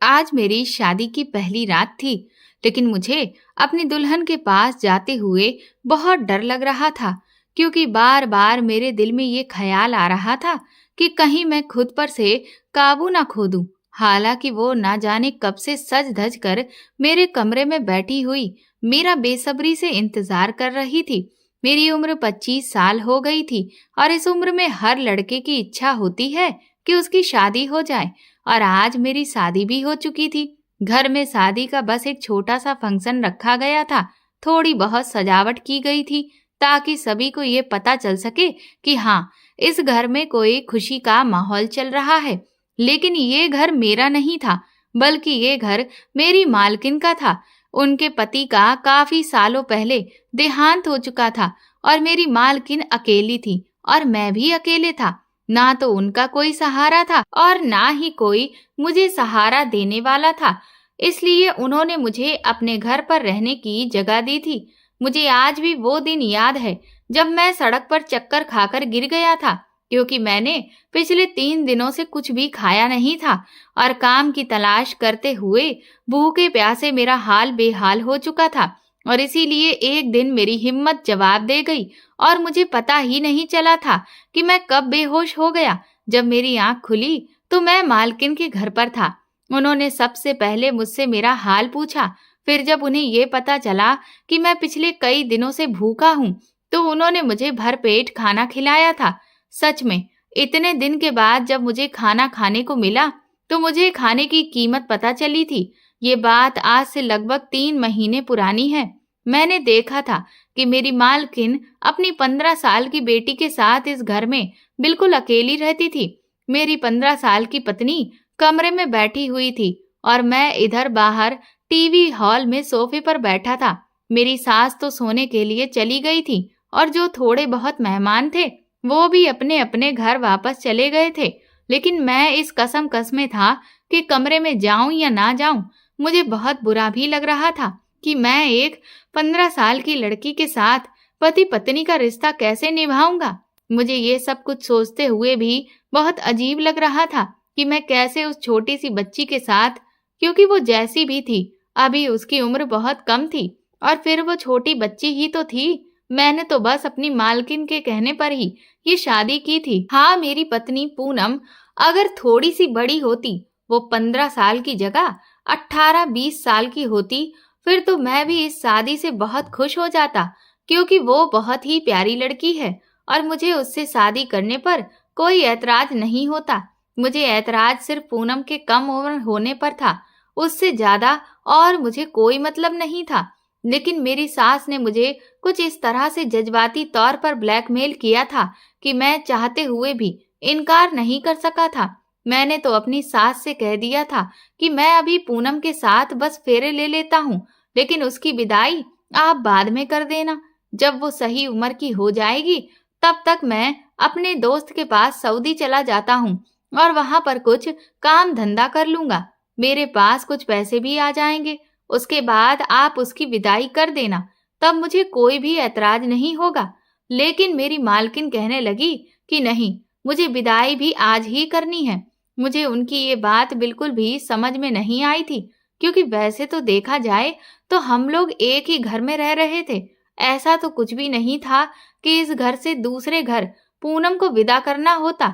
आज मेरी शादी की पहली रात थी, लेकिन मुझे अपनी दुल्हन के पास जाते हुए बहुत डर लग रहा था, क्योंकि बार बार मेरे दिल में ये ख्याल आ रहा था कि कहीं मैं खुद पर से काबू ना खो दूं। हालांकि वो ना जाने कब से सज धज कर मेरे कमरे में बैठी हुई मेरा बेसब्री से इंतजार कर रही थी। मेरी उम्र 25 साल हो गई थी, और इस उम्र में हर लड़के की इच्छा होती है कि उसकी शादी हो जाए। और आज मेरी शादी भी हो चुकी थी। घर में शादी का बस एक छोटा सा फंक्शन रखा गया था। थोड़ी बहुत सजावट की गई थी, ताकि सभी को ये पता चल सके कि हाँ, इस घर में कोई खुशी का माहौल चल रहा है। लेकिन ये घर मेरा नहीं था, बल्कि ये घर मेरी मालकिन का था। उनके पति का काफी सालों पहले देहांत हो चुका था, और मेरी मालकिन अकेली थी और मैं भी अकेले था। ना तो उनका कोई सहारा था और ना ही कोई मुझे सहारा देने वाला था। इसलिए उन्होंने मुझे अपने घर पर रहने की जगह दी थी। मुझे आज भी वो दिन याद है जब मैं सड़क पर चक्कर खाकर गिर गया था, क्योंकि मैंने पिछले 3 दिनों से कुछ भी खाया नहीं था, और काम की तलाश करते हुए भूखे प्यासे मेरा हाल बेहाल हो चुका था। और इसीलिए एक दिन मेरी हिम्मत जवाब दे गई, और मुझे पता ही नहीं चला था कि मैं कब बेहोश हो गया। जब मेरी आंख खुली तो मैं मालकिन के घर पर था। उन्होंने सबसे पहले मुझसे मेरा हाल पूछा। फिर जब उन्हें ये पता चला कि मैं पिछले कई दिनों से भूखा हूँ, तो उन्होंने मुझे भरपेट खाना खिलाया था। सच में, इतने दिन के बाद जब मुझे खाना खाने को मिला, तो मुझे खाने की कीमत पता चली थी। ये बात आज से लगभग 3 महीने पुरानी है। मैंने देखा था कि मेरी मालकिन अपनी 15 साल की बेटी के साथ इस घर में बिल्कुल अकेली रहती थी। मेरी 15 साल की पत्नी कमरे में बैठी हुई थी, और मैं इधर बाहर टीवी हॉल में सोफे पर बैठा था। मेरी सास तो सोने के लिए चली गई थी, और जो थोड़े बहुत मेहमान थे वो भी अपने अपने घर वापस चले गए थे। लेकिन मैं इस कसम में था कि कमरे में जाऊं या ना जाऊं। मुझे बहुत बुरा भी लग रहा था कि मैं एक 15 साल की लड़की के साथ पति पत्नी का रिश्ता कैसे निभाऊंगा। मुझे ये सब कुछ सोचते हुए भी बहुत अजीब लग रहा था कि मैं कैसे उस छोटी सी बच्ची के साथ, क्योंकि वो जैसी भी थी, अभी उसकी उम्र बहुत कम थी, और फिर वो छोटी बच्ची ही तो थी। मैंने तो बस अपनी मालकिन के कहने पर ही ये शादी की थी। हाँ, मेरी पत्नी पूनम अगर थोड़ी सी बड़ी होती, वो 15 साल की जगह 18-20 साल की होती, फिर तो मैं भी इस शादी से बहुत खुश हो जाता, क्योंकि वो बहुत ही प्यारी लड़की है, और मुझे उससे शादी करने पर कोई ऐतराज नहीं होता। मुझे ऐतराज सिर्फ पूनम के कम उम्र होने पर था, उससे ज्यादा और मुझे कोई मतलब नहीं था। लेकिन मेरी सास ने मुझे कुछ इस तरह से जज्बाती तौर पर ब्लैकमेल किया था कि मैं चाहते हुए भी इनकार नहीं कर सका था। मैंने तो अपनी सास से कह दिया था कि मैं अभी पूनम के साथ बस फेरे ले लेता हूँ, लेकिन उसकी विदाई आप बाद में कर देना। जब वो सही उम्र की हो जाएगी, तब तक मैं अपने दोस्त के पास सऊदी चला जाता हूँ, और वहां पर कुछ काम धंधा कर लूंगा। मेरे पास कुछ पैसे भी आ जाएंगे। उसके बाद आप उसकी विदाई कर देना, तब मुझे कोई भी ऐतराज नहीं होगा। लेकिन मेरी मालकिन कहने लगी कि नहीं, मुझे विदाई भी आज ही करनी है। मुझे उनकी ये बात बिल्कुल भी समझ में नहीं आई थी, क्योंकि वैसे तो देखा जाए तो हम लोग एक ही घर में रह रहे थे। ऐसा तो कुछ भी नहीं था कि इस घर से दूसरे घर पूनम को विदा करना होता।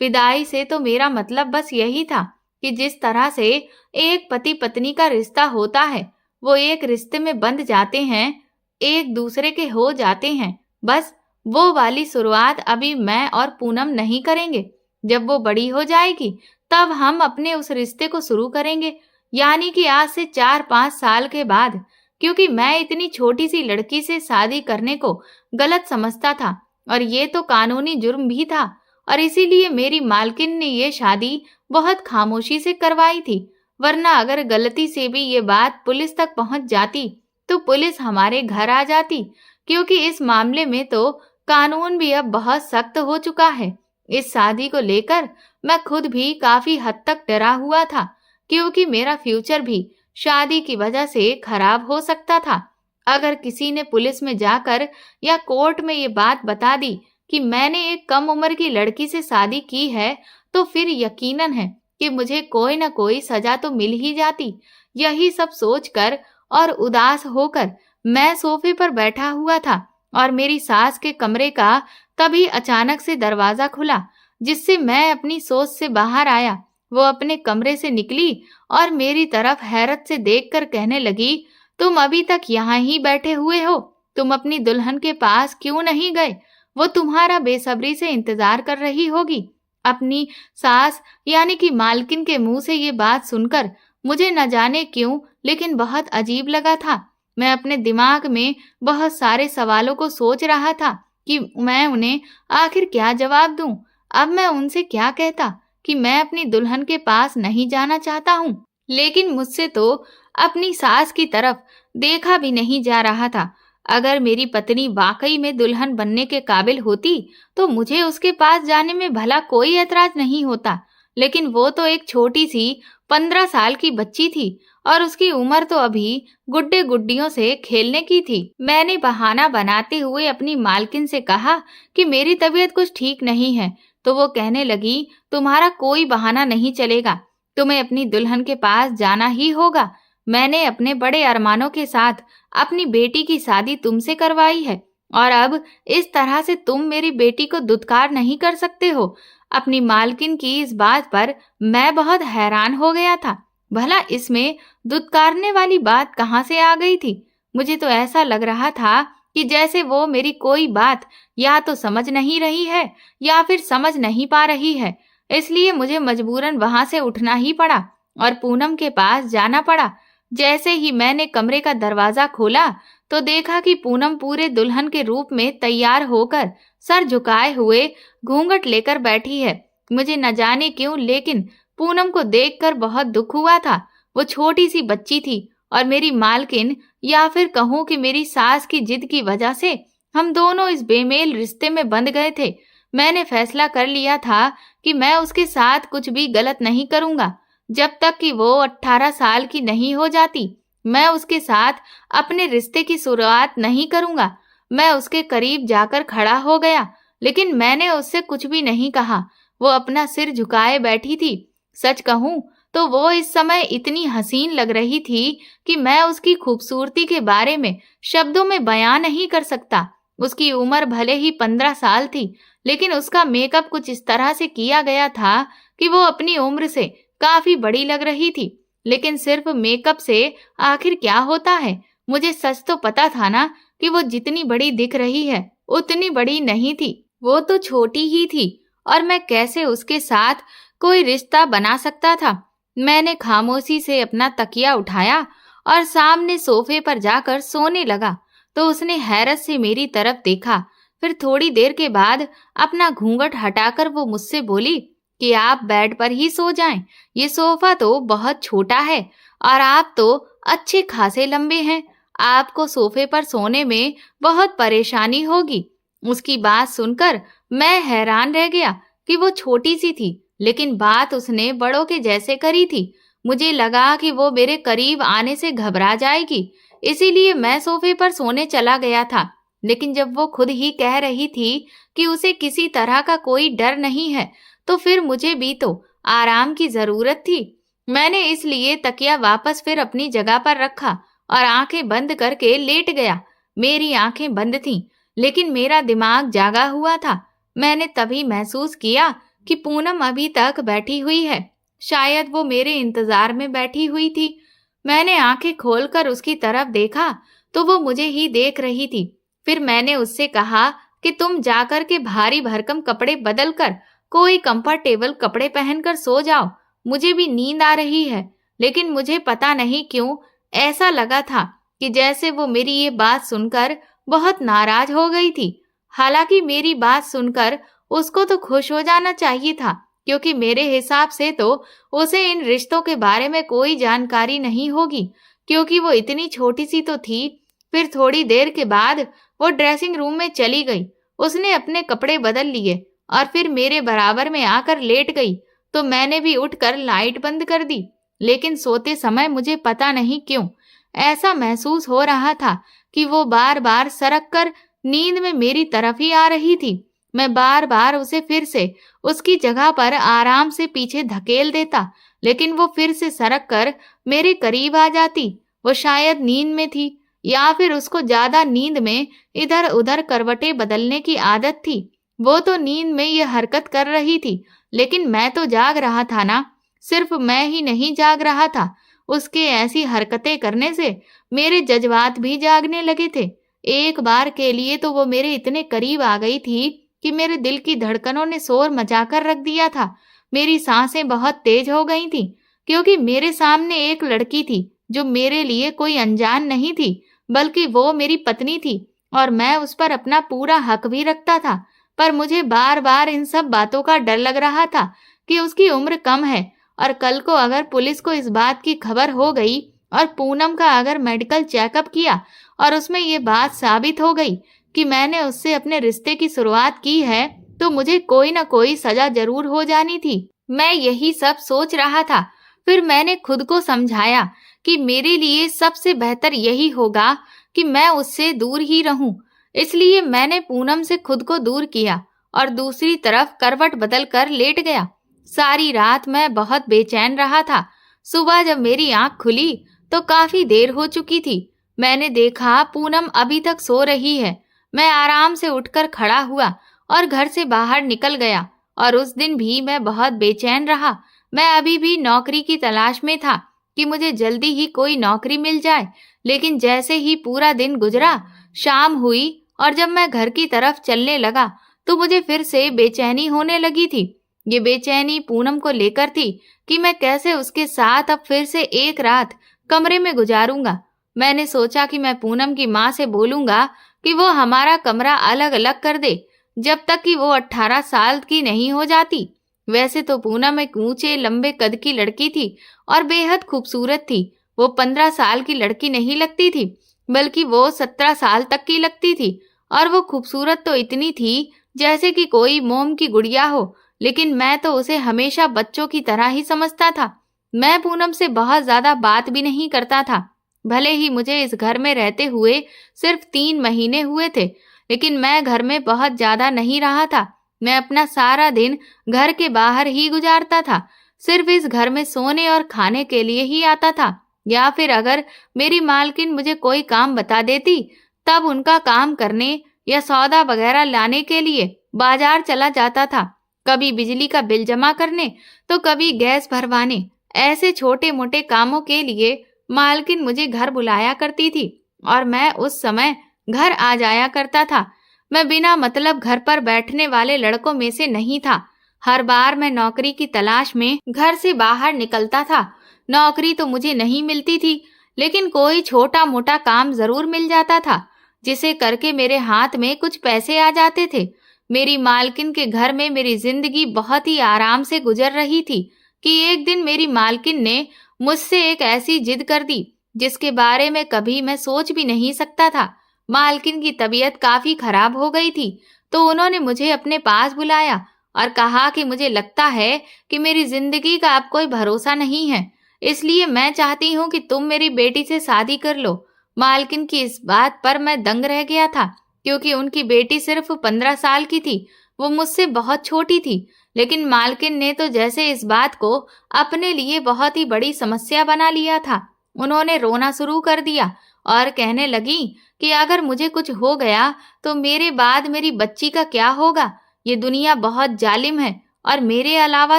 विदाई से तो मेरा मतलब बस यही था कि जिस तरह से एक पति पत्नी का रिश्ता होता है, वो एक रिश्ते में बंध जाते हैं, एक दूसरे के हो जाते हैं, बस वो वाली शुरुआत अभी मैं और पूनम नहीं करेंगे। जब वो बड़ी हो जाएगी, तब हम अपने उस रिश्ते को शुरू करेंगे, यानी कि आज से 4-5 साल के बाद। क्योंकि मैं इतनी छोटी सी लड़की से शादी करने को गलत समझता था, और ये तो कानूनी जुर्म भी था, और इसीलिए मेरी मालकिन ने ये शादी बहुत खामोशी से करवाई थी। वरना अगर गलती से भी ये बात पुलिस तक पहुंच जाती, तो पुलिस हमारे घर आ जाती, क्योंकि इस मामले में तो कानून भी अब बहुत सख्त हो चुका है। इस शादी को लेकर मैं खुद भी काफी हद तक डरा हुआ था, क्योंकि मेरा फ्यूचर भी शादी की वजह से खराब हो सकता था। अगर किसी ने पुलिस में जाकर या कोर्ट में ये बात बता दी कि मैंने एक कम उम्र की लड़की से शादी की है, तो फिर यकीनन है कि मुझे कोई न कोई सजा तो मिल ही जाती। यही सब सोचकर और उदास होकर मैं सोफे पर बैठा हुआ था और मेरी सास के कमरे का तभी अचानक से दरवाजा खुला, जिससे मैं अपनी सोच से बाहर आया। वो अपने कमरे से निकली और मेरी तरफ हैरत से देखकर कहने लगी, तुम अभी तक यहाँ ही बैठे हुए हो? तुम अपनी दुल्हन के पास क्यों नहीं गए? वो तुम्हारा बेसब्री से इंतजार कर रही होगी। अपनी सास यानी कि मालकिन के मुंह से ये बात सुनकर मुझे न जाने क्यों लेकिन बहुत अजीब लगा था। मैं अपने दिमाग में बहुत सारे सवालों को सोच रहा था कि मैं उन्हें आखिर क्या जवाब दूं। अब मैं उनसे क्या कहता कि मैं अपनी दुल्हन के पास नहीं जाना चाहता हूँ, लेकिन मुझसे तो अपनी सास की तरफ देखा भी नहीं जा रहा था। अगर मेरी पत्नी वाकई में दुल्हन बनने के काबिल होती तो मुझे उसके पास जाने में भला कोई ऐतराज नहीं होता, लेकिन वो तो एक छोटी सी 15 साल की बच्ची थी और उसकी उम्र तो अभी गुड्डे गुड्डियों से खेलने की थी। मैंने बहाना बनाते हुए अपनी मालकिन से कहा कि मेरी तबीयत कुछ ठीक नहीं है, तो वो कहने लगी, तुम्हारा कोई बहाना नहीं चलेगा, तुम्हें अपनी दुल्हन के पास जाना ही होगा। मैंने अपने बड़े अरमानों के साथ अपनी बेटी की शादी तुमसे करवाई है और अब इस तरह से तुम मेरी बेटी को दुत्कार नहीं कर सकते हो। अपनी मालकिन की इस बात पर मैं बहुत हैरान हो गया था। भला इसमें दुत्कारने वाली बात कहाँ से आ गई थी? मुझे तो ऐसा लग रहा था कि जैसे वो मेरी कोई बात या तो समझ नहीं रही है या फिर समझ नहीं पा रही है। इसलिए मुझे मजबूरन वहां से उठना ही पड़ा और पूनम के पास जाना पड़ा। जैसे ही मैंने कमरे का दरवाजा खोला तो देखा कि पूनम पूरे दुल्हन के रूप में तैयार होकर सर झुकाए हुए घूंघट लेकर बैठी है। मुझे न जाने क्यों लेकिन पूनम को देखकर बहुत दुख हुआ था। वो छोटी सी बच्ची थी और मेरी मालकिन या फिर कहूँ कि मेरी सास की जिद की वजह से हम दोनों इस बेमेल रिश्ते में बंध गए थे। मैंने फैसला कर लिया था कि मैं उसके साथ कुछ भी गलत नहीं करूंगा जब तक कि वो 18 साल की नहीं हो जाती। मैं उसके साथ अपने रिश्ते की शुरुआत नहीं करूंगा। मैं उसके करीब जाकर खड़ा हो गया, लेकिन मैंने उससे कुछ भी नहीं कहा। वो अपना सिर झुकाए बैठी थी। सच कहूं तो वो इस समय इतनी हसीन लग रही थी कि मैं उसकी खूबसूरती के बारे में शब्दों में बयां नहीं कर सकता। उसकी उम्र भले ही 15 साल थी, लेकिन उसका मेकअप कुछ इस तरह से किया गया था कि वो अपनी उम्र से काफी बड़ी लग रही थी। लेकिन सिर्फ मेकअप से आखिर क्या होता है? मुझे सच तो पता था ना कि वो जितनी बड़ी दिख रही है उतनी बड़ी नहीं थी। वो तो छोटी ही थी और मैं कैसे उसके साथ कोई रिश्ता बना सकता था। मैंने खामोशी से अपना तकिया उठाया और सामने सोफे पर जाकर सोने लगा तो उसने हैरत से मेरी तरफ देखा। फिर थोड़ी देर के बाद अपना घूंघट हटाकर वो मुझसे बोली कि आप बेड पर ही सो जाएं। ये सोफा तो बहुत छोटा है और आप तो अच्छे खासे लंबे हैं। आपको सोफे पर सोने में बहुत परेशानी होगी। उसकी बात सुनकर मैं हैरान रह गया कि वो छोटी सी थी, लेकिन बात उसने बड़ों के जैसे करी थी। मुझे लगा कि वो मेरे करीब आने से घबरा जाएगी, इसीलिए मैं सोफे पर सोने चला गया था। लेकिन जब वो खुद ही कह रही थी कि उसे किसी तरह का कोई डर नहीं है, तो फिर मुझे भी तो आराम की जरूरत थी। मैंने इसलिए तकिया वापस फिर अपनी जगह पर रखा और आंखें बंद करके लेट गया। मेरी आंखें बंद थीं, लेकिन मेरा दिमाग जागा हुआ था। मैंने तभी महसूस किया कि पूनम अभी तक बैठी हुई है। शायद वो मेरे इंतजार में बैठी हुई थी। मैंने आंखें खोलकर उसकी तरफ देखा तो वो मुझे ही देख रही थी। फिर मैंने उससे कहा कि तुम जाकर के भारी भरकम कपड़े बदल कर कोई कंफर्टेबल कपड़े पहनकर सो जाओ। मुझे भी नींद आ रही है। लेकिन मुझे पता नहीं क्यों ऐसा लगा था कि जैसे वो मेरी ये बात सुनकर बहुत नाराज हो गई थी। हालांकि मेरी बात सुनकर उसको तो खुश हो जाना चाहिए था, क्योंकि मेरे हिसाब से तो उसे इन रिश्तों के बारे में कोई जानकारी नहीं होगी, क्योंकि वो इतनी छोटी सी तो थी। फिर थोड़ी देर के बाद वो ड्रेसिंग रूम में चली गई। उसने अपने कपड़े बदल लिए और फिर मेरे बराबर में आकर लेट गई, तो मैंने भी उठकर लाइट बंद कर दी। लेकिन सोते समय मुझे पता नहीं क्यों ऐसा महसूस हो रहा था कि वो बार बार सरक कर नींद में मेरी तरफ ही आ रही थी। मैं बार बार उसे फिर से उसकी जगह पर आराम से पीछे धकेल देता, लेकिन वो फिर से सरक कर मेरे करीब आ जाती। वो शायद नींद में थी या फिर उसको ज्यादा नींद में इधर उधर करवटें बदलने की आदत थी। वो तो नींद में ये हरकत कर रही थी, लेकिन मैं तो जाग रहा था ना। सिर्फ मैं ही नहीं जाग रहा था, उसके ऐसी हरकतें करने से मेरे जज्बात भी जागने लगे थे। एक बार के लिए तो वो मेरे इतने करीब आ गई थी कि मेरे दिल की धड़कनों ने शोर मचाकर रख दिया था। मेरी सांसें बहुत तेज हो गई थीं, क्योंकि मेरे सामने एक लड़की थी जो मेरे लिए कोई अनजान नहीं थी, बल्कि वो मेरी पत्नी थी और मैं उस पर अपना पूरा हक भी रखता था। पर मुझे बार बार इन सब बातों का डर लग रहा था कि उसकी उम्र कम है और कल को अगर पुलिस को इस बात की खबर हो गई और पूनम का अगर मेडिकल चेकअप किया और उसमें ये बात साबित हो गई कि मैंने उससे अपने रिश्ते की शुरुआत की है, तो मुझे कोई ना कोई सजा जरूर हो जानी थी। मैं यही सब सोच रहा था। फिर मैंने खुद को समझाया कि मेरे लिए सबसे बेहतर यही होगा कि मैं उससे दूर ही रहूं। इसलिए मैंने पूनम से खुद को दूर किया और दूसरी तरफ करवट बदल कर लेट गया। सारी रात मैं बहुत बेचैन रहा था। सुबह जब मेरी आंख खुली तो काफी देर हो चुकी थी। मैंने देखा पूनम अभी तक सो रही है। मैं आराम से उठकर खड़ा हुआ और घर से बाहर निकल गया। और उस दिन भी मैं बहुत बेचैन रहा। मैं अभी भी नौकरी की तलाश में था कि मुझे जल्दी ही कोई नौकरी मिल जाए। लेकिन जैसे ही पूरा दिन गुजरा, शाम हुई और जब मैं घर की तरफ चलने लगा तो मुझे फिर से बेचैनी होने लगी थी। ये बेचैनी पूनम को लेकर थी कि मैं कैसे उसके साथ अब फिर से एक रात कमरे में गुजारूंगा। मैंने सोचा कि मैं पूनम की माँ से बोलूंगा कि वो हमारा कमरा अलग अलग कर दे जब तक कि वो 18 साल की नहीं हो जाती। वैसे तो पूनम एक ऊंचे लंबे कद की लड़की थी और बेहद खूबसूरत थी। वो 15 साल की लड़की नहीं लगती थी, बल्कि वो 17 साल तक की लगती थी। और वो खूबसूरत तो इतनी थी जैसे कि कोई मोम की गुड़िया हो, लेकिन मैं तो उसे हमेशा बच्चों की तरह ही समझता था। मैं पूनम से बहुत ज्यादा बात भी नहीं करता था। भले ही मुझे इस घर में रहते हुए सिर्फ 3 महीने हुए थे, लेकिन मैं घर में बहुत ज्यादा नहीं रहा था। मैं अपना सारा दिन घर के बाहर ही गुजारता था। सिर्फ इस घर में सोने और खाने के लिए ही आता था, या फिर अगर मेरी मालकिन मुझे कोई काम बता देती तब उनका काम करने या सौदा वगैरह लाने के लिए बाजार चला जाता था। कभी बिजली का बिल जमा करने तो कभी गैस भरवाने। ऐसे छोटे मोटे कामों के लिए मालकिन मुझे घर बुलाया करती थी और मैं उस समय घर आ जाया करता था। मैं बिना मतलब घर पर बैठने वाले लड़कों में से नहीं था। हर बार मैं नौकरी की तलाश में घर से बाहर निकलता था। नौकरी तो मुझे नहीं मिलती थी, लेकिन कोई छोटा मोटा काम जरूर मिल जाता था, जिसे करके मेरे हाथ में कुछ पैसे आ जाते थे। मेरी मालकिन के घर में मेरी जिंदगी बहुत ही आराम से गुजर रही थी कि एक दिन मेरी मालकिन ने मुझसे एक ऐसी जिद कर दी जिसके बारे में कभी मैं सोच भी नहीं सकता था। मालकिन की तबीयत काफी खराब हो गई थी, तो उन्होंने मुझे अपने पास बुलाया और कहा कि मुझे लगता है कि मेरी जिंदगी का अब कोई भरोसा नहीं है, इसलिए मैं चाहती हूँ कि तुम मेरी बेटी से शादी कर लो। मालकिन की इस बात पर मैं दंग रह गया था, क्योंकि उनकी बेटी सिर्फ 15 साल की थी। वो मुझसे बहुत छोटी थी, लेकिन मालकिन ने तो जैसे इस बात को अपने लिए बहुत ही बड़ी समस्या बना लिया था। उन्होंने रोना शुरू कर दिया और कहने लगी कि अगर मुझे कुछ हो गया तो मेरे बाद मेरी बच्ची का क्या होगा। ये दुनिया बहुत जालिम है और मेरे अलावा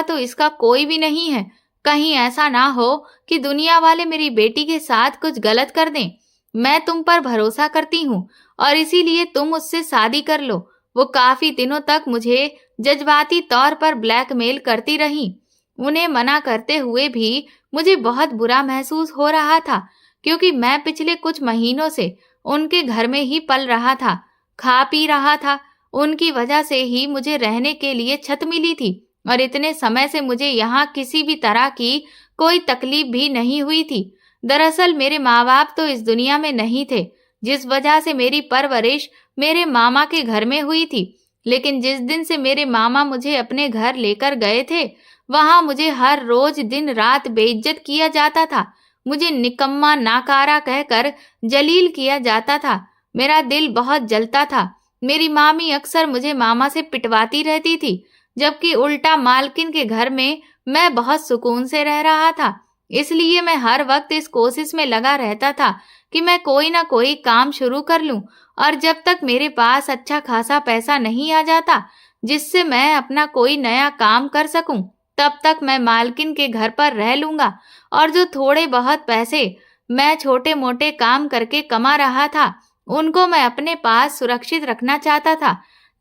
तो इसका कोई भी नहीं है। कहीं ऐसा ना हो कि दुनिया वाले मेरी बेटी के साथ कुछ गलत कर दें। मैं तुम पर भरोसा करती हूँ और इसीलिए तुम उससे शादी कर लो। वो काफी दिनों तक मुझे जज्बाती तौर पर ब्लैकमेल करती रही। उन्हें मना करते हुए भी मुझे बहुत बुरा महसूस हो रहा था, क्योंकि मैं पिछले कुछ महीनों से उनके घर में ही पल रहा था, खा पी रहा था। उनकी वजह से ही मुझे रहने के लिए छत मिली थी और इतने समय से मुझे यहाँ किसी भी तरह की कोई तकलीफ भी नहीं हुई थी। दरअसल मेरे माँ बाप तो इस दुनिया में नहीं थे, जिस वजह से मेरी परवरिश मेरे मामा के घर में हुई थी। लेकिन जिस दिन से मेरे मामा मुझे अपने घर लेकर गए थे, वहां मुझे हर रोज दिन रात बेइज्जत किया जाता था। मुझे निकम्मा नाकारा कहकर जलील किया जाता था। मेरा दिल बहुत जलता था। मेरी मामी अक्सर मुझे मामा से पिटवाती रहती थी, जबकि उल्टा मालकिन के घर में मैं बहुत सुकून से रह रहा था। इसलिए मैं हर वक्त इस कोशिश में लगा रहता था कि मैं कोई ना कोई काम शुरू कर लूं, और जब तक मेरे पास अच्छा खासा पैसा नहीं आ जाता जिससे मैं अपना कोई नया काम कर सकूं, तब तक मैं मालकिन के घर पर रह लूंगा। और जो थोड़े बहुत पैसे मैं छोटे मोटे काम करके कमा रहा था, उनको मैं अपने पास सुरक्षित रखना चाहता था,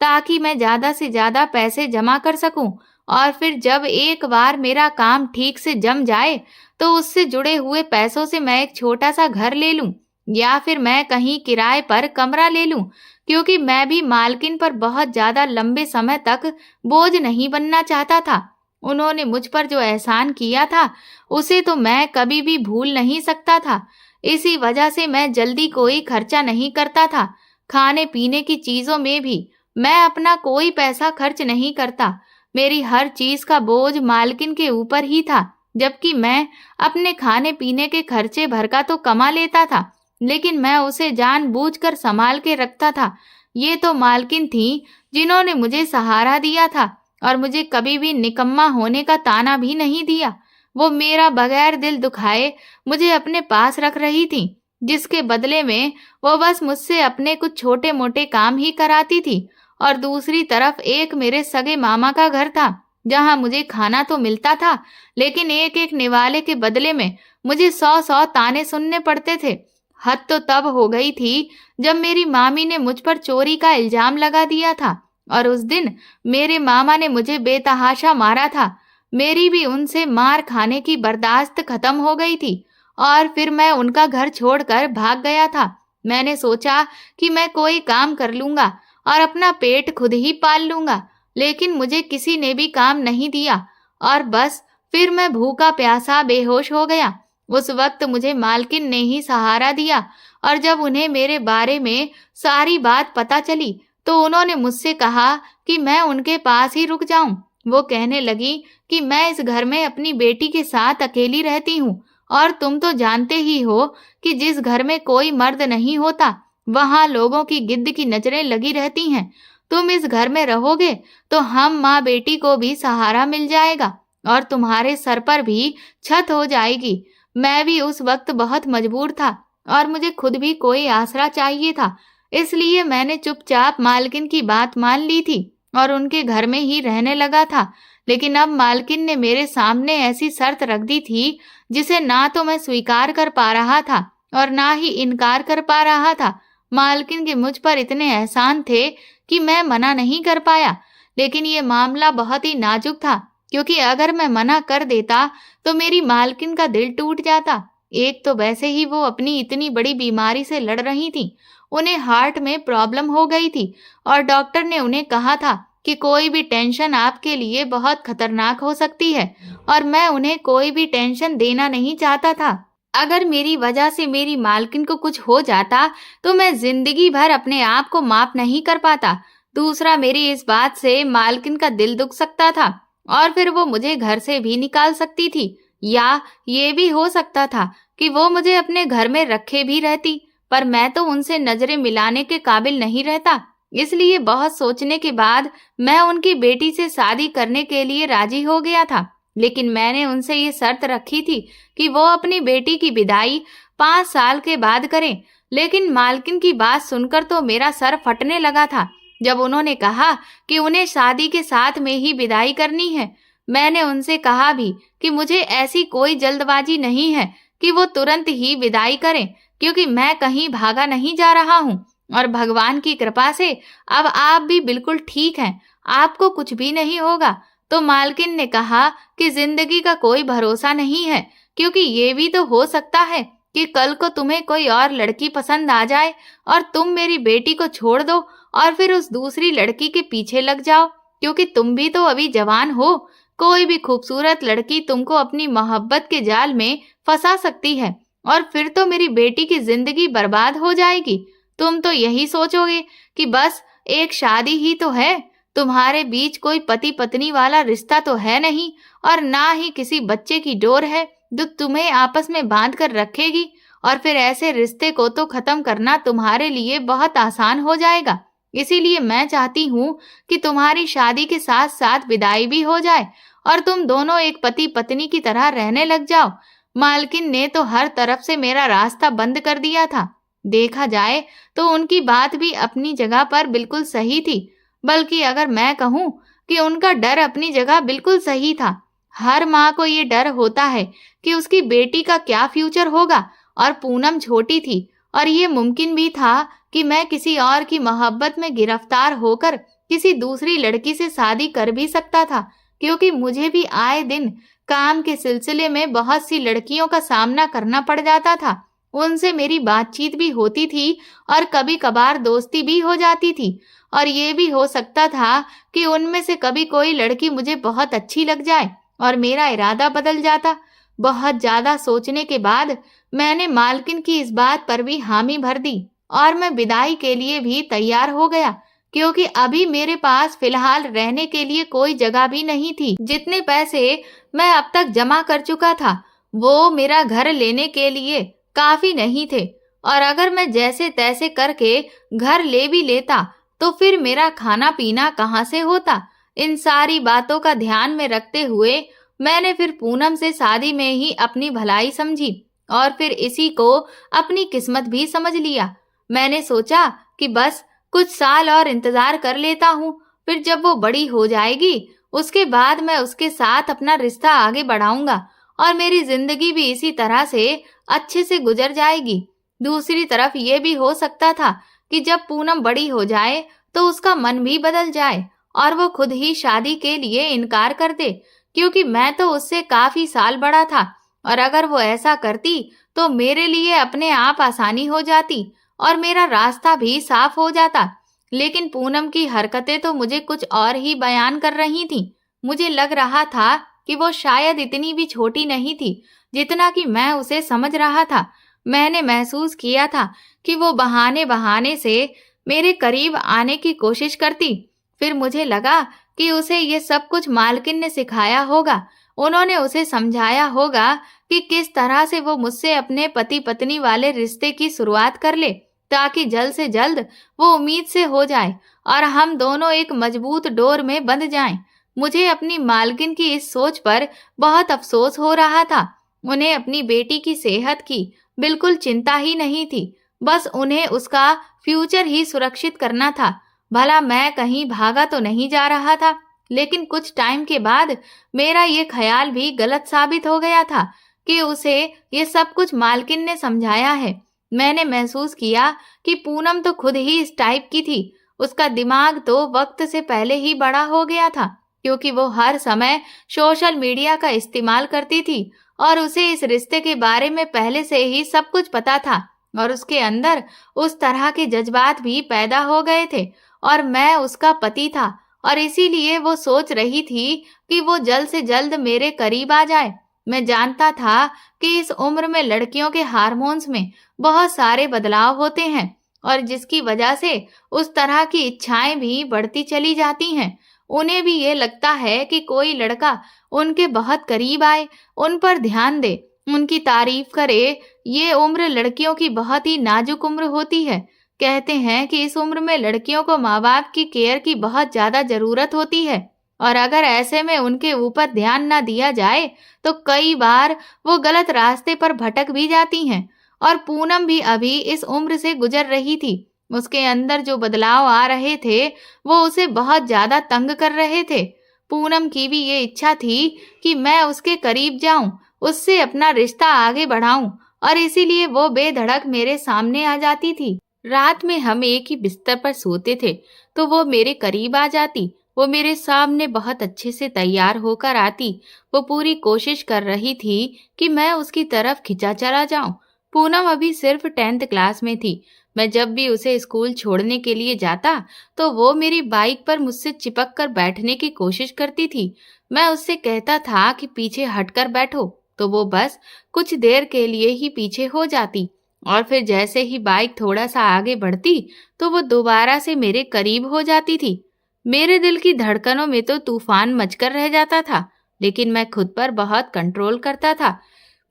ताकि मैं ज्यादा से ज्यादा पैसे जमा कर सकूं। और फिर जब एक बार मेरा काम ठीक से जम जाए तो उससे जुड़े हुए पैसों से मैं एक छोटा सा घर ले लूं, या फिर मैं कहीं किराए पर कमरा ले लूं, क्योंकि मैं भी मालकिन पर बहुत ज्यादा लंबे समय तक बोझ नहीं बनना चाहता था। उन्होंने मुझ पर जो एहसान किया था उसे तो मैं कभी भी भूल नहीं सकता था। इसी वजह से मैं जल्दी कोई खर्चा नहीं करता था। खाने पीने की चीजों में भी मैं अपना कोई पैसा खर्च नहीं करता। मेरी हर चीज का बोझ मालकिन के ऊपर ही था, जबकि मैं अपने खाने पीने के खर्चे भर का तो कमा लेता था, लेकिन मैं उसे जानबूझकर संभाल के रखता था। ये तो मालकिन थी जिन्होंने मुझे सहारा दिया था और मुझे कभी भी निकम्मा होने का ताना भी नहीं दिया। वो मेरा बगैर दिल दुखाए मुझे अपने पास रख रही थी, जिसके बदले में वो बस मुझसे अपने कुछ छोटे मोटे काम ही कराती थी। और दूसरी तरफ एक मेरे सगे मामा का घर था, जहां मुझे खाना तो मिलता था, लेकिन एक एक निवाले के बदले में मुझे 100-100 ताने सुनने पड़ते थे। हद तो तब हो गई थी जब मेरी मामी ने मुझ पर चोरी का इल्जाम लगा दिया था, और उस दिन मेरे मामा ने मुझे बेतहाशा मारा था। मेरी भी उनसे मार खाने की बर्दाश्त खत्म हो गई थी, और फिर मैं उनका घर छोड़कर भाग गया था। मैंने सोचा कि मैं कोई काम कर लूंगा और अपना पेट खुद ही पाल लूंगा, लेकिन मुझे किसी ने भी काम नहीं दिया, और बस फिर मैं भूखा प्यासा बेहोश हो गया। उस वक्त मुझे मालकिन ने ही सहारा दिया, और जब उन्हें मेरे बारे में सारी बात पता चली तो उन्होंने मुझसे कहा कि मैं उनके पास ही रुक जाऊं। वो कहने लगी कि मैं इस घर में अपनी बेटी के साथ अकेली रहती हूँ, और तुम तो जानते ही हो कि जिस घर में कोई मर्द नहीं होता वहां लोगों की गिद्ध की नजरें लगी रहती हैं। तुम इस घर में रहोगे तो हम माँ बेटी को भी सहारा मिल जाएगा, और तुम्हारे सर पर भी छत हो जाएगी। मैं भी उस वक्त बहुत मजबूर था, और मुझे खुद भी कोई आसरा चाहिए था। इसलिए मैंने चुपचाप मालकिन की बात मान ली थी और उनके घर में ही रहने लगा था। लेकिन अब मालकिन ने मेरे सामने ऐसी शर्त रख दी थी जिसे ना तो मैं स्वीकार कर पा रहा था और ना ही इनकार कर पा रहा था। मालकिन के मुझ पर इतने एहसान थे कि मैं मना नहीं कर पाया, लेकिन ये मामला बहुत ही नाजुक था, क्योंकि अगर मैं मना कर देता तो मेरी मालकिन का दिल टूट जाता। एक तो वैसे ही वो अपनी इतनी बड़ी बीमारी से लड़ रही थी, उन्हें हार्ट में प्रॉब्लम हो गई थी, और डॉक्टर ने उन्हें कहा था कि कोई भी टेंशन आपके लिए बहुत खतरनाक हो सकती है, और मैं उन्हें कोई भी टेंशन देना नहीं चाहता था। अगर मेरी वजह से मेरी मालकिन को कुछ हो जाता तो मैं जिंदगी भर अपने आप को माफ नहीं कर पाता। दूसरा, मेरी इस बात से मालकिन का दिल दुख सकता था, और फिर वो मुझे घर से भी निकाल सकती थी, या ये भी हो सकता था कि वो मुझे अपने घर में रखे भी रहती, पर मैं तो उनसे नजरें मिलाने के काबिल नहीं रहता। इसलिए बहुत सोचने के बाद मैं उनकी बेटी से शादी करने के लिए राजी हो गया था। लेकिन मैंने उनसे ये शर्त रखी थी कि वो अपनी बेटी की विदाई 5 साल के बाद करें। लेकिन मालकिन की बात सुनकर तो मेरा सर फटने लगा था जब उन्होंने कहा कि उन्हें शादी के साथ में ही विदाई करनी है। मैंने उनसे कहा भी कि मुझे ऐसी कोई जल्दबाजी नहीं है कि वो तुरंत ही विदाई करें, क्योंकि मैं कहीं भागा नहीं जा रहा हूँ, और भगवान की कृपा से अब आप भी बिल्कुल ठीक हैं, आपको कुछ भी नहीं होगा। तो मालकिन ने कहा कि जिंदगी का कोई भरोसा नहीं है, क्योंकि ये भी तो हो सकता है कि कल को तुम्हें कोई और लड़की पसंद आ जाए और तुम मेरी बेटी को छोड़ दो और फिर उस दूसरी लड़की के पीछे लग जाओ, क्योंकि तुम भी तो अभी जवान हो। कोई भी खूबसूरत लड़की तुमको अपनी मोहब्बत के जाल में फंसा सकती है, और फिर तो मेरी बेटी की जिंदगी बर्बाद हो जाएगी। तुम तो यही सोचोगे कि बस एक शादी ही तो है, तुम्हारे बीच कोई पति पत्नी वाला रिश्ता तो है नहीं, और ना ही किसी बच्चे की डोर है जो तुम्हें आपस में बांध कर रखेगी, और फिर ऐसे रिश्ते को तो खत्म करना तुम्हारे लिए बहुत आसान हो जाएगा। इसीलिए मैं चाहती हूँ कि तुम्हारी शादी के साथ साथ विदाई भी हो जाए और तुम दोनों एक पति पत्नी की तरह रहने लग जाओ। मालकिन ने तो हर तरफ से मेरा रास्ता बंद कर दिया था। देखा जाए तो उनकी बात भी अपनी जगह पर बिल्कुल सही थी, बल्कि अगर मैं कहूँ कि उनका डर अपनी जगह बिल्कुल सही था। हर माँ को ये डर होता है कि उसकी बेटी का क्या फ्यूचर होगा, और पूनम छोटी थी और ये मुमकिन भी था कि मैं किसी और की मोहब्बत में गिरफ्तार होकर किसी दूसरी लड़की से शादी कर भी सकता था, क्योंकि मुझे भी आए दिन काम के सिलसिले में बहुत सी लड़कियों का सामना करना पड़ जाता था। उनसे मेरी बातचीत भी होती थी और कभी कभार दोस्ती भी हो जाती थी, और ये भी हो सकता था कि उनमें से कभी कोई लड़की मुझे बहुत अच्छी लग जाए और मेरा इरादा बदल जाता। बहुत ज्यादा सोचने के बाद मैंने मालकिन की इस बात पर भी हामी भर दी और मैं विदाई के लिए भी तैयार हो गया, क्योंकि अभी मेरे पास फिलहाल रहने के लिए कोई जगह भी नहीं थी। जितने पैसे मैं अब तक जमा कर चुका था वो मेरा घर लेने के लिए काफी नहीं थे, और अगर मैं जैसे तैसे करके घर ले भी लेता तो फिर मेरा खाना पीना कहाँ से होता। इन सारी बातों का ध्यान में रखते हुए मैंने फिर पूनम से शादी में ही अपनी भलाई समझी और फिर इसी को अपनी किस्मत भी समझ लिया। मैंने सोचा कि बस कुछ साल और इंतजार कर लेता हूँ, फिर जब वो बड़ी हो जाएगी उसके बाद मैं उसके साथ अपना रिश्ता आगे बढ़ाऊंगा और मेरी जिंदगी भी इसी तरह से अच्छे से गुजर जाएगी। दूसरी तरफ ये भी हो सकता था कि जब पूनम बड़ी हो जाए तो उसका मन भी बदल जाए और वो खुद ही शादी के लिए इनकार कर दे, क्योंकि मैं तो उससे काफी साल बड़ा था, और अगर वो ऐसा करती तो मेरे लिए अपने आप आसानी हो जाती और मेरा रास्ता भी साफ हो जाता। लेकिन पूनम की हरकतें तो मुझे कुछ और ही बयान कर रही थीं। मुझे लग रहा था कि वो शायद इतनी भी छोटी नहीं थी जितना कि मैं उसे समझ रहा था। मैंने महसूस किया था कि वो बहाने बहाने से मेरे करीब आने की कोशिश करती। फिर मुझे लगा कि उसे ये सब कुछ मालकिन ने सिखाया होगा। उन्होंने उसे समझाया होगा कि किस तरह से वो मुझसे अपने पति पत्नी वाले रिश्ते की शुरुआत कर ले, ताकि जल्द से जल्द वो उम्मीद से हो जाए और हम दोनों एक मजबूत डोर में बंध जाएं। मुझे अपनी मालकिन की इस सोच पर बहुत अफसोस हो रहा था। उन्हें अपनी बेटी की सेहत की बिल्कुल चिंता ही नहीं थी, बस उन्हें उसका फ्यूचर ही सुरक्षित करना था। भला मैं कहीं भागा तो नहीं जा रहा था। लेकिन कुछ टाइम के बाद मेरा ये ख्याल भी गलत साबित हो गया था कि उसे ये सब कुछ मालकिन ने समझाया है। मैंने महसूस किया कि पूनम तो खुद ही इस टाइप की थी। उसका दिमाग तो वक्त से पहले ही बड़ा हो गया था, क्योंकि वो हर समय सोशल मीडिया का इस्तेमाल करती थी और उसे इस रिश्ते के बारे में पहले से ही सब कुछ पता था, और उसके अंदर उस तरह के जज्बात भी पैदा हो गए थे। और मैं उसका पति था और इसीलिए वो सोच रही थी कि वो जल्द से जल्द मेरे करीब आ जाए। मैं जानता था कि इस उम्र में लड़कियों के हार्मोन्स में बहुत सारे बदलाव होते हैं और जिसकी वजह से उस तरह की इच्छाएं भी बढ़ती चली जाती हैं। उन्हें भी ये लगता है कि कोई लड़का उनके बहुत करीब आए, उन पर ध्यान दे, उनकी तारीफ करे। ये उम्र लड़कियों की बहुत ही नाजुक उम्र होती है। कहते हैं कि इस उम्र में लड़कियों को माँ बाप की केयर की बहुत ज्यादा जरूरत होती है, और अगर ऐसे में उनके ऊपर ध्यान न दिया जाए तो कई बार वो गलत रास्ते पर भटक भी जाती हैं। और पूनम भी अभी इस उम्र से गुजर रही थी। उसके अंदर जो बदलाव आ रहे थे वो उसे बहुत ज्यादा तंग कर रहे थे। पूनम की भी ये इच्छा थी कि मैं उसके करीब जाऊं, उससे अपना रिश्ता आगे बढ़ाऊं, और इसीलिए वो बेधड़क मेरे सामने आ जाती थी। रात में हम एक ही बिस्तर पर सोते थे तो वो मेरे करीब आ जाती। वो मेरे सामने बहुत अच्छे से तैयार होकर आती। वो पूरी कोशिश कर रही थी कि मैं उसकी तरफ खिंचा चला जाऊं। पूनम अभी सिर्फ 10th क्लास में थी। मैं जब भी उसे स्कूल छोड़ने के लिए जाता तो वो मेरी बाइक पर मुझसे चिपक कर बैठने की कोशिश करती थी। मैं उससे कहता था कि पीछे हटकर बैठो तो वो बस कुछ देर के लिए ही पीछे हो जाती, और फिर जैसे ही बाइक थोड़ा सा आगे बढ़ती तो वो दोबारा से मेरे करीब हो जाती थी। मेरे दिल की धड़कनों में तो तूफान मचकर रह जाता था, लेकिन मैं खुद पर बहुत कंट्रोल करता था।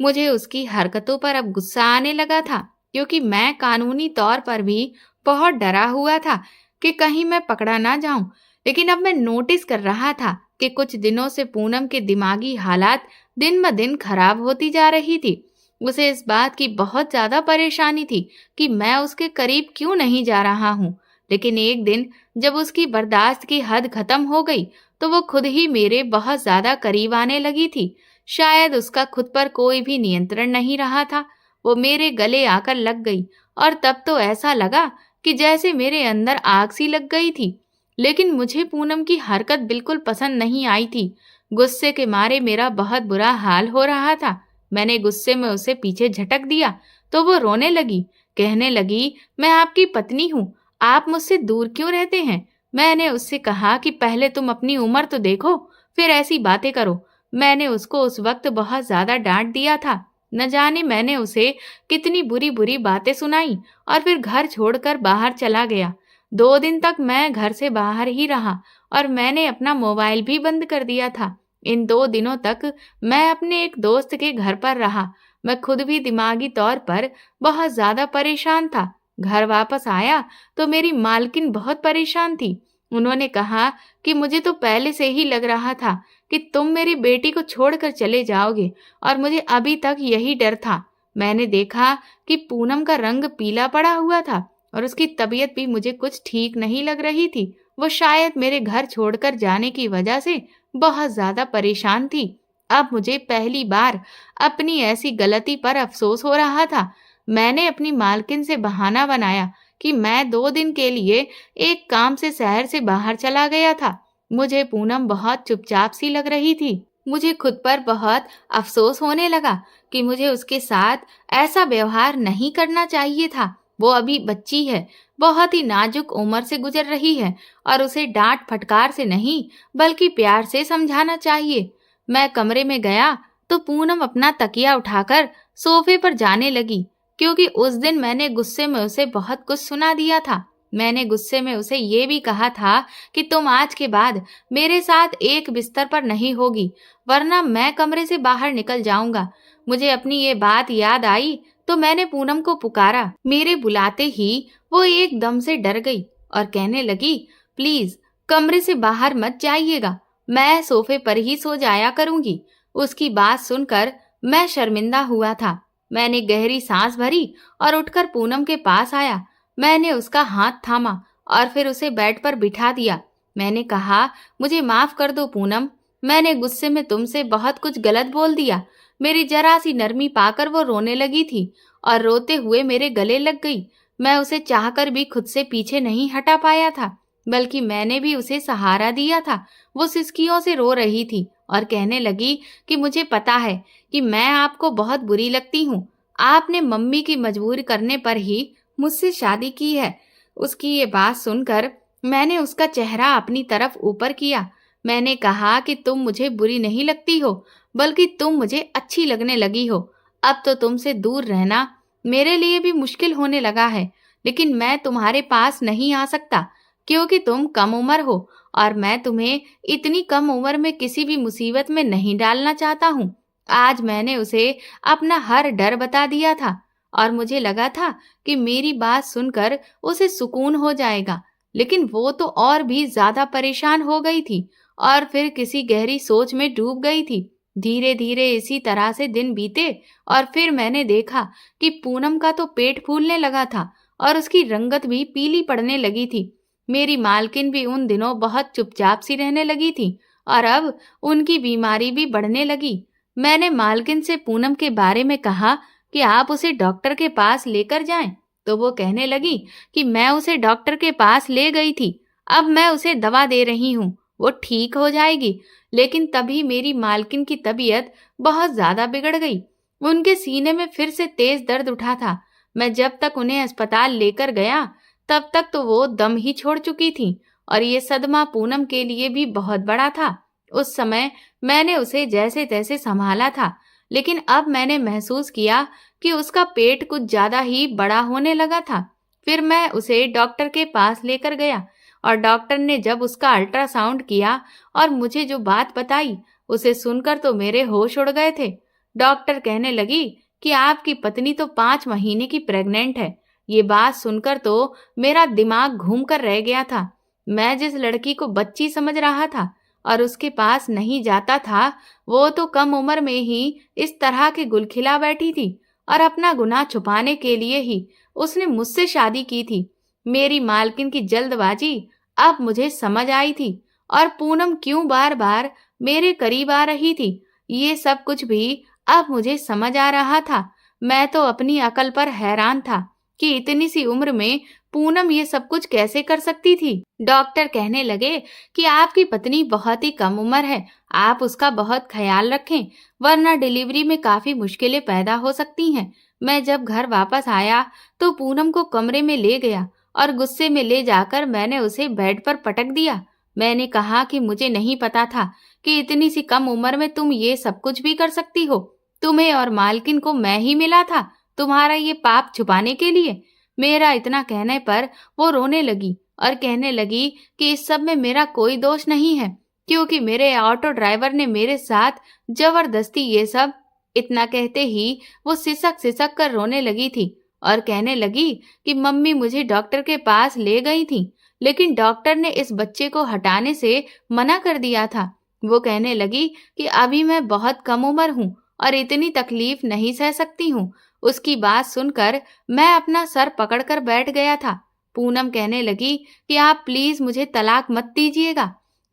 मुझे उसकी हरकतों पर अब गुस्सा आने लगा था, क्योंकि मैं कानूनी तौर पर भी बहुत डरा हुआ था। कि कहीं मैं पकड़ा ना जाऊं। लेकिन अब मैं नोटिस कर रहा था कि कुछ दिनों से पूनम के दिमागी हालात दिन ब दिन खराब होती जा रही थी। उसे इस बात की बहुत ज्यादा परेशानी थी कि मैं उसके करीब क्यों नहीं जा रहा हूँ। लेकिन एक दिन जब उसकी बर्दाश्त की हद खत्म हो गई तो वो खुद ही मेरे बहुत ज्यादा करीब आने लगी थी। शायद उसका खुद पर कोई भी नियंत्रण नहीं रहा था। वो मेरे गले आकर लग गई और तब तो ऐसा लगा कि जैसे मेरे अंदर आग सी लग गई थी। लेकिन मुझे पूनम की हरकत बिल्कुल पसंद नहीं आई थी। गुस्से के मारे मेरा बहुत बुरा हाल हो रहा था। मैंने गुस्से में उसे पीछे झटक दिया तो वो रोने लगी। कहने लगी, मैं आपकी पत्नी हूँ, आप मुझसे दूर क्यों रहते हैं? मैंने उससे कहा कि पहले तुम अपनी उम्र तो देखो, फिर ऐसी बातें करो। मैंने उसको उस वक्त बहुत ज्यादा डांट दिया था। न जाने मैंने उसे कितनी बुरी बुरी बातें सुनाई और फिर घर छोड़कर बाहर चला गया। 2 दिन तक मैं घर से बाहर ही रहा और मैंने अपना मोबाइल भी बंद कर दिया था। इन 2 दिनों तक मैं अपने एक दोस्त के घर पर रहा। मैं खुद भी दिमागी तौर पर बहुत ज्यादा परेशान था। घर वापस आया तो मेरी मालकिन बहुत परेशान थी। उन्होंने कहा कि मुझे तो पहले से ही लग रहा था कि तुम मेरी बेटी को छोड़कर चले जाओगे और मुझे अभी तक यही डर था। मैंने देखा कि पूनम का रंग पीला पड़ा हुआ था और उसकी तबीयत भी मुझे कुछ ठीक नहीं लग रही थी। वो शायद मेरे घर छोड़कर जाने की वजह से बहुत ज्यादा परेशान थी। अब मुझे पहली बार अपनी ऐसी गलती पर अफसोस हो रहा था। मैंने अपनी मालकिन से बहाना बनाया कि मैं 2 दिन के लिए एक काम से शहर से बाहर चला गया था। मुझे पूनम बहुत चुपचाप सी लग रही थी। मुझे खुद पर बहुत अफसोस होने लगा कि मुझे उसके साथ ऐसा व्यवहार नहीं करना चाहिए था। वो अभी बच्ची है, बहुत ही नाजुक उम्र से गुजर रही है और उसे डांट फटकार से नहीं बल्कि प्यार से समझाना चाहिए। मैं कमरे में गया तो पूनम अपना तकिया उठाकर सोफे पर जाने लगी, क्योंकि उस दिन मैंने गुस्से में उसे बहुत कुछ सुना दिया था। मैंने गुस्से में उसे ये भी कहा था कि तुम आज के बाद मेरे साथ एक बिस्तर पर नहीं होगी, वरना मैं कमरे से बाहर निकल जाऊंगा। मुझे अपनी ये बात याद आई तो मैंने पूनम को पुकारा। मेरे बुलाते ही वो एकदम से डर गई और कहने लगी, प्लीज कमरे से बाहर मत जाइएगा, मैं सोफे पर ही सो जाया करूंगी। उसकी बात सुनकर मैं शर्मिंदा हुआ था। मैंने गहरी सांस भरी और उठकर पूनम के पास आया। मैंने उसका हाथ थामा और फिर उसे बेड पर बिठा दिया। मैंने कहा, मुझे माफ कर दो पूनम, मैंने गुस्से में तुमसे बहुत कुछ गलत बोल दिया। मेरी जरा सी नरमी पाकर वो रोने लगी थी और रोते हुए मेरे गले लग गई। मैं उसे चाहकर भी खुद से पीछे नहीं हटा पाया था, बल्कि मैंने भी उसे सहारा दिया था। वो सिसकियों से रो रही थी और कहने लगी कि मुझे पता है कि मैं आपको बहुत बुरी लगती हूँ। आपने मम्मी की मजबूर करने पर ही मुझसे शादी की है। उसकी ये बात सुनकर मैंने उसका चेहरा अपनी तरफ ऊपर किया। मैंने कहा कि तुम मुझे बुरी नहीं लगती हो, बल्कि तुम मुझे अच्छी लगने लगी हो। अब तो तुमसे दूर रहना मेरे लिए भी मुश्किल होने लगा है, लेकिन मैं तुम्हारे पास नहीं आ सकता क्योंकि तुम कम उम्र हो और मैं तुम्हें इतनी कम उम्र में किसी भी मुसीबत में नहीं डालना चाहता हूँ। आज मैंने उसे अपना हर डर बता दिया था और मुझे लगा था कि मेरी बात सुनकर उसे सुकून हो जाएगा, लेकिन वो तो और भी ज्यादा परेशान हो गई थी और फिर किसी गहरी सोच में डूब गई थी। धीरे धीरे इसी तरह से दिन बीते और फिर मैंने देखा कि पूनम का तो पेट फूलने लगा था और उसकी रंगत भी पीली पड़ने लगी थी। मेरी मालकिन भी उन दिनों बहुत चुपचाप सी रहने लगी थी और अब उनकी बीमारी भी बढ़ने लगी। मैंने मालकिन से पूनम के बारे में कहा कि आप उसे डॉक्टर के पास लेकर जाएं, तो वो कहने लगी कि मैं उसे डॉक्टर के पास ले गई थी, अब मैं उसे दवा दे रही हूँ, वो ठीक हो जाएगी। लेकिन तभी मेरी मालकिन की तबीयत बहुत ज्यादा बिगड़ गई। उनके सीने में फिर से तेज दर्द उठा था। मैं जब तक उन्हें अस्पताल लेकर गया तब तक तो वो दम ही छोड़ चुकी थी और ये सदमा पूनम के लिए भी बहुत बड़ा था। उस समय मैंने उसे जैसे तैसे संभाला था, लेकिन अब मैंने महसूस किया कि उसका पेट कुछ ज्यादा ही बड़ा होने लगा था। फिर मैं उसे डॉक्टर के पास लेकर गया और डॉक्टर ने जब उसका अल्ट्रासाउंड किया और मुझे जो बात बताई उसे सुनकर तो मेरे होश उड़ गए थे। डॉक्टर कहने लगी कि आपकी पत्नी तो 5 महीने की प्रेग्नेंट है। ये बात सुनकर तो मेरा दिमाग घूम कर रह गया था। मैं जिस लड़की को बच्ची समझ रहा था और उसके पास नहीं जाता था, वो तो कम उम्र में ही इस तरह के गुल खिला बैठी थी और अपना गुनाह छुपाने के लिए ही उसने मुझसे शादी की थी। मेरी मालकिन की जल्दबाजी अब मुझे समझ आई थी और पूनम क्यों बार बार मेरे करीब आ रही थी, ये सब कुछ भी अब मुझे समझ आ रहा था। मैं तो अपनी अकल पर हैरान था कि इतनी सी उम्र में पूनम ये सब कुछ कैसे कर सकती थी। डॉक्टर कहने लगे कि आपकी पत्नी बहुत ही कम उम्र है, आप उसका बहुत ख्याल रखें, वरना डिलीवरी में काफी मुश्किलें पैदा हो सकती हैं। मैं जब घर वापस आया तो पूनम को कमरे में ले गया और गुस्से में ले जाकर मैंने उसे बेड पर पटक दिया। मैंने कहा कि मुझे नहीं पता था कि इतनी सी कम उम्र में तुम ये सब कुछ भी कर सकती हो। तुम्हें और मालकिन को मैं ही मिला था तुम्हारा ये पाप छुपाने के लिए। मेरा इतना कहने पर वो रोने लगी और कहने लगी कि इस सब में मेरा कोई दोष नहीं है, क्योंकि मेरे ऑटो ड्राइवर ने मेरे साथ जबरदस्ती ये सब। इतना कहते ही वो सिसक सिसक कर रोने लगी थी और कहने लगी कि मम्मी मुझे डॉक्टर के पास ले गई थी, लेकिन डॉक्टर ने इस बच्चे को हटाने से मना कर दिया था। वो कहने लगी कि अभी मैं बहुत कम उम्र हूँ और इतनी तकलीफ नहीं सह सकती हूँ। उसकी बात सुनकर मैं अपना सर पकड़कर बैठ गया था। पूनम कहने लगी कि आप प्लीज मुझे तलाक मत दीजिएगा।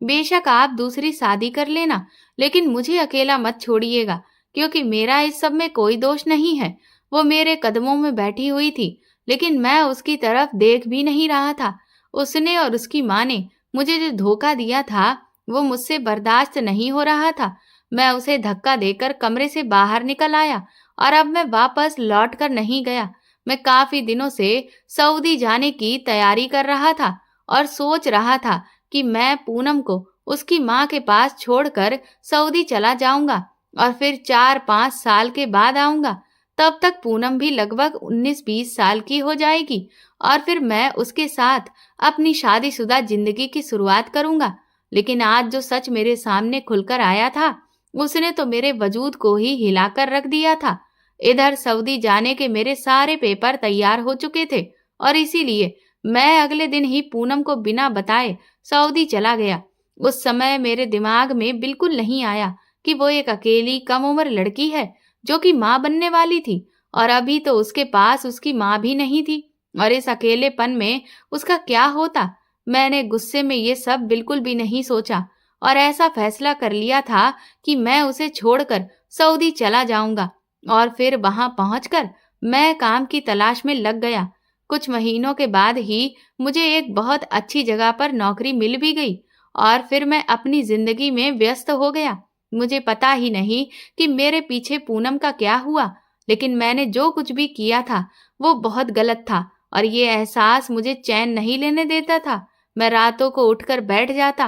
बेशक आप दूसरी शादी कर लेना, लेकिन मुझे अकेला मत छोड़िएगा, क्योंकि मेरा इस सब में कोई दोष नहीं है। वो मेरे कदमों में बैठी हुई थी, लेकिन मैं उसकी तरफ देख भी नहीं रहा था। उसने और उसकी माँ ने मुझे जो धोखा दिया था, वो मुझसे बर्दाश्त नहीं हो रहा था। मैं उसे धक्का देकर कमरे से बाहर निकल आया और अब मैं वापस लौट कर नहीं गया। मैं काफी दिनों से सऊदी जाने की तैयारी कर रहा था और सोच रहा था कि मैं पूनम को उसकी माँ के पास छोड़कर सऊदी चला जाऊंगा और फिर 4-5 साल के बाद आऊंगा। तब तक पूनम भी लगभग 19-20 साल की हो जाएगी और फिर मैं उसके साथ अपनी शादीशुदा जिंदगी की शुरुआत करूंगा। लेकिन आज जो सच मेरे सामने खुलकर आया था, उसने तो मेरे वजूद को ही हिलाकर रख दिया था। इधर सऊदी जाने के मेरे सारे पेपर तैयार हो चुके थे और इसीलिए मैं अगले दिन ही पूनम को बिना बताए सऊदी चला गया। उस समय मेरे दिमाग में बिल्कुल नहीं आया कि वो एक अकेली कम उम्र लड़की है जो कि माँ बनने वाली थी, और अभी तो उसके पास उसकी माँ भी नहीं थी, और इस अकेलेपन में उसका क्या होता। मैंने गुस्से में ये सब बिल्कुल भी नहीं सोचा और ऐसा फैसला कर लिया था कि मैं उसे छोड़कर सऊदी चला जाऊंगा और फिर वहां पहुंचकर मैं काम की तलाश में लग गया। कुछ महीनों के बाद ही मुझे एक बहुत अच्छी जगह पर नौकरी मिल भी गई और फिर मैं अपनी जिंदगी में व्यस्त हो गया। मुझे पता ही नहीं कि मेरे पीछे पूनम का क्या हुआ, लेकिन मैंने जो कुछ भी किया था वो बहुत गलत था और ये एहसास मुझे चैन नहीं लेने देता था। मैं रातों को उठकर बैठ जाता।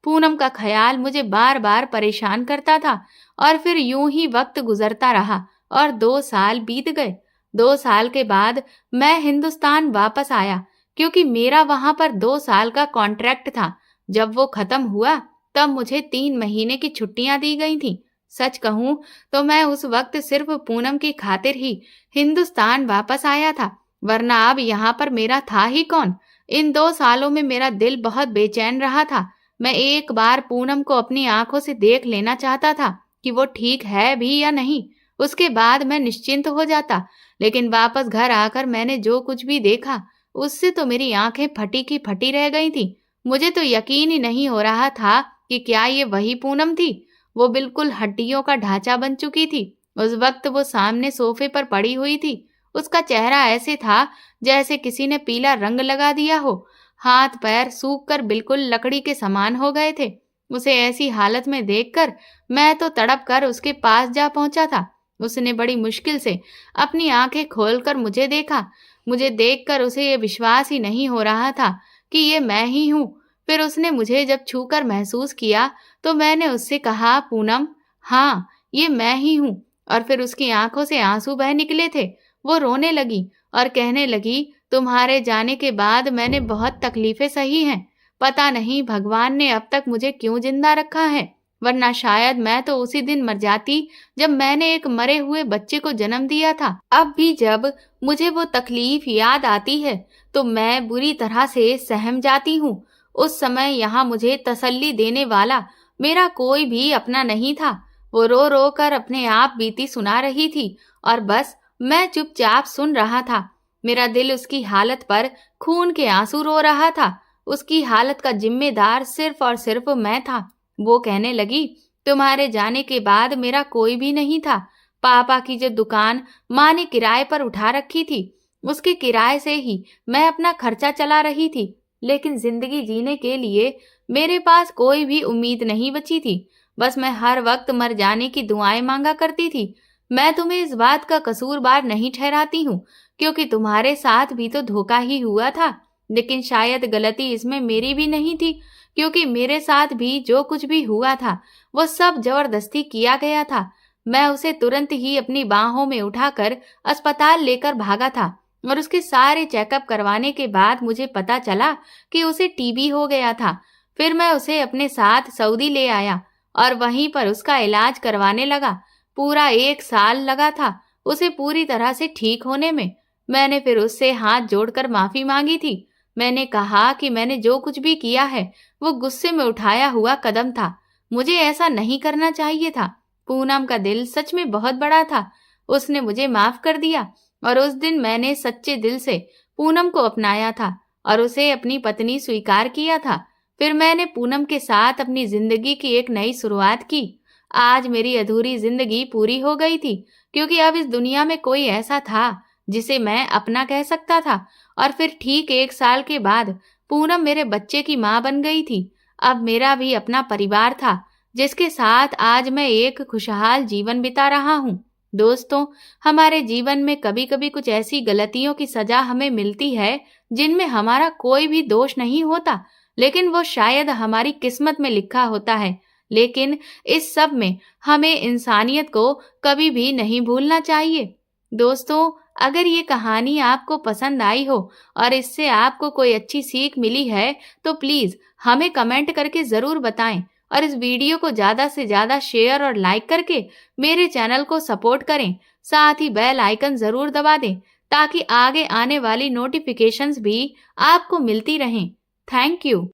पूनम का ख्याल मुझे बार बार परेशान करता था और फिर यूं ही वक्त गुजरता रहा और 2 साल बीत गए। 2 साल के बाद मैं हिंदुस्तान वापस आया, क्योंकि मेरा वहां पर 2 साल का कॉन्ट्रैक्ट था। जब वो खत्म हुआ तब मुझे 3 महीने की छुट्टियां दी गई थी। सच कहूं तो मैं उस वक्त सिर्फ पूनम की खातिर ही हिंदुस्तान वापस आया था, वरना अब यहाँ पर मेरा था ही कौन। इन 2 सालों में मेरा दिल बहुत बेचैन रहा था। मैं एक बार पूनम को अपनी आंखों से देख लेना चाहता था कि वो ठीक है भी या नहीं। उसके बाद मैं निश्चिंत हो जाता। लेकिन वापस घर आकर मैंने जो कुछ भी देखा, उससे तो मेरी आंखें फटी की फटी रह गई थी। मुझे तो यकीन ही नहीं हो रहा था कि क्या ये वही पूनम थी। वो बिल्कुल हड्डियों का ढांचा बन चुकी थी। उस वक्त वो सामने सोफे पर पड़ी हुई थी। उसका चेहरा ऐसे था जैसे किसी ने पीला रंग लगा दिया हो। हाथ पैर सूख कर बिल्कुल लकड़ी के समान हो गए थे। उसे ऐसी हालत में देखकर मैं तो तड़प कर उसके पास जा पहुंचा था। उसने बड़ी मुश्किल से अपनी आंखें खोलकर मुझे देखा। मुझे देखकर उसे ये विश्वास ही नहीं हो रहा था कि ये मैं ही हूँ। फिर उसने मुझे जब छूकर महसूस किया तो मैंने उससे कहा, पूनम, हाँ, ये मैं ही हूँ। और फिर उसकी आंखों से आंसू बह निकले थे। वो रोने लगी और कहने लगी, तुम्हारे जाने के बाद मैंने बहुत तकलीफें सही हैं। पता नहीं भगवान ने अब तक मुझे क्यों जिंदा रखा है। वरना शायद मैं तो उसी दिन मर जाती जब मैंने एक मरे हुए बच्चे को जन्म दिया था। अब भी जब मुझे वो तकलीफ याद आती है तो मैं बुरी तरह से सहम जाती हूँ। उस समय यहाँ मुझे तसल्ली देने वाला मेरा कोई भी अपना नहीं था। वो रो रो कर अपने आप बीती सुना रही थी और बस मैं चुपचाप सुन रहा था। मेरा दिल उसकी हालत पर खून के आंसू रो रहा था। उसकी हालत का जिम्मेदार सिर्फ और सिर्फ मैं था। वो कहने लगी, तुम्हारे जाने के बाद मेरा कोई भी नहीं था। पापा की जो दुकान माँ ने किराए पर उठा रखी थी, उसके किराए से ही मैं अपना खर्चा चला रही थी। लेकिन जिंदगी जीने के लिए मेरे पास कोई भी उम्मीद नहीं बची थी। बस मैं हर वक्त मर जाने की दुआएं मांगा करती थी। मैं तुम्हें इस बात का कसूरवार नहीं ठहराती हूँ, क्योंकि तुम्हारे साथ भी तो धोखा ही हुआ था। लेकिन शायद गलती इसमें मेरी भी नहीं थी, क्योंकि मेरे साथ भी जो कुछ भी हुआ था वो सब जबरदस्ती किया गया था। मैं उसे तुरंत ही अपनी बाहों में उठाकर अस्पताल लेकर भागा था और उसके सारे चेकअप करवाने के बाद मुझे पता चला कि उसे टीबी हो गया था। फिर मैं उसे अपने साथ सऊदी ले आया और वहीं पर उसका इलाज करवाने लगा। पूरा 1 साल लगा था उसे पूरी तरह से ठीक होने में। मैंने फिर उससे हाथ जोड़कर माफी मांगी थी। मैंने कहा कि मैंने जो कुछ भी किया है वो गुस्से में उठाया हुआ कदम था। मुझे ऐसा नहीं करना चाहिए था। पूनम का दिल सच में बहुत बड़ा था। उसने मुझे माफ कर दिया और उस दिन मैंने सच्चे दिल से पूनम को अपनाया था और उसे अपनी पत्नी स्वीकार किया था। फिर मैंने पूनम के साथ अपनी जिंदगी की एक नई शुरुआत की। आज मेरी अधूरी जिंदगी पूरी हो गई थी, क्योंकि अब इस दुनिया में कोई ऐसा था जिसे मैं अपना कह सकता था। और फिर ठीक 1 साल के बाद पूनम मेरे बच्चे की माँ बन गई थी। अब मेरा भी अपना परिवार था, जिसके साथ आज मैं एक खुशहाल जीवन बिता रहा हूँ। दोस्तों, हमारे जीवन में कभी कभी कुछ ऐसी गलतियों की सजा हमें मिलती है जिनमें हमारा कोई भी दोष नहीं होता, लेकिन वो शायद हमारी किस्मत में लिखा होता है। लेकिन इस सब में हमें इंसानियत को कभी भी नहीं भूलना चाहिए। दोस्तों, अगर ये कहानी आपको पसंद आई हो और इससे आपको कोई अच्छी सीख मिली है तो प्लीज हमें कमेंट करके जरूर बताएं और इस वीडियो को ज्यादा से ज्यादा शेयर और लाइक करके मेरे चैनल को सपोर्ट करें। साथ ही बेल आइकन जरूर दबा दें ताकि आगे आने वाली नोटिफिकेशंस भी आपको मिलती रहें। Thank you.